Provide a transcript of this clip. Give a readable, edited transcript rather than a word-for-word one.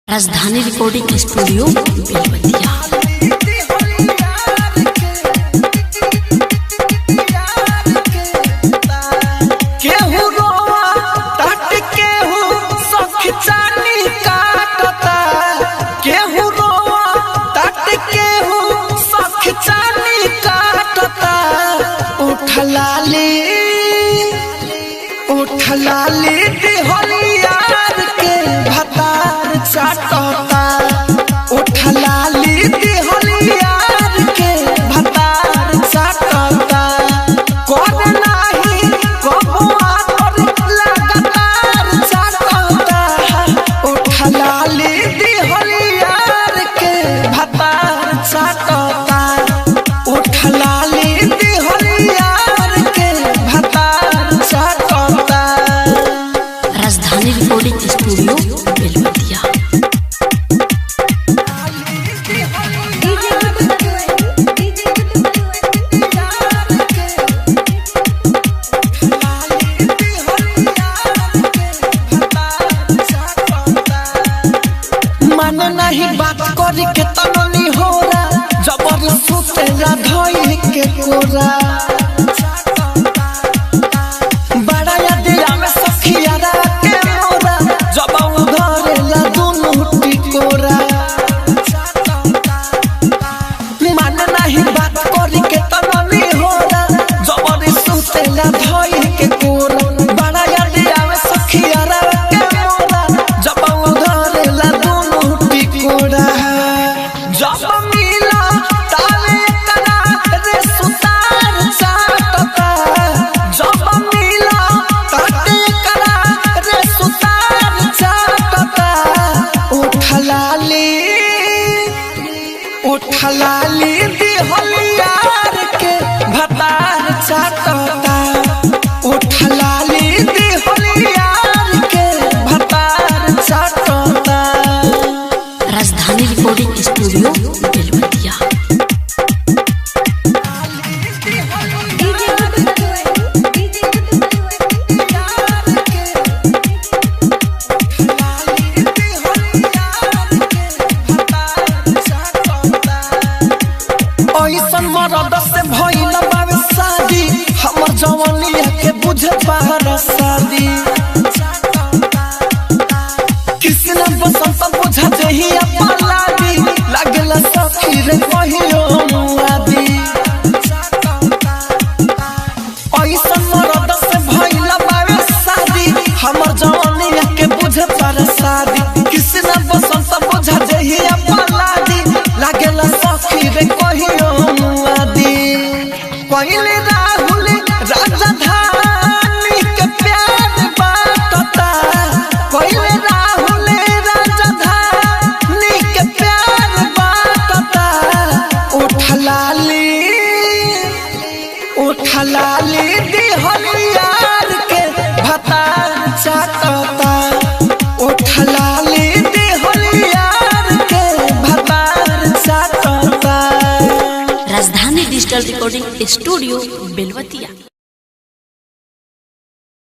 राजधानी recording studio Belwatia. उठलाली दिहलियार के भतार चाटता, उठलाली दिहलियार के भतार चाटता। कर नाही कबुआ कर लगातार चाटता, उठलाली दिहलियार के भतार चाटता, उठलाली दिहलियार के भतार चाटता। राजधानी रिकॉर्डिंग स्टूडियो बेलवतिया। मन नहीं बात करी के तननी होरा, जबर सुतेला धई के कोरा। बड़ा याद आवे सखियारा के मोरा, जब धरेला दुनु टिकोरा। मन नहीं बात करी के तननी होरा, जबर सुतेला धई के कोरा। बड़ा याद आवे सखियारा के मोरा, जब धरेला दुनु टिकोरा। जब मिला ताले करा रे सुतार चाटता, जब मिला ताले करा रे सुतार चाटता। उठलाली दिहलियार के भतार चाटता, उठलाली दिहलियार के भतार चाटता। राजधानी रिकॉर्डिंग स्टूडियो बेलवतिया। ऐसन मरद से भइल बावे शादी, हमर जवानिया के बुझे बाहर शादी। किसने बसंत बुझा जही अपलादी, लागला सखी रे कहियो मुआदी। ऐसन मरद से भइल बावे शादी, हमर जवानिया के बुझे बाहर शादी। किसने बसंत बुझा जही अपलादी, लागला सखी रे कहियो मुआदी। पहिले राहुल राजधानी के प्यार बाटता, पहिले राहुल राजधानी के प्यार बाटता। उठलाली दिहलियार के भतार चाटता, उठलाली दिहलियार के भतार चाटता। राजधानी डिजिटल रिकॉर्डिंग स्टूडियो बेलवतिया।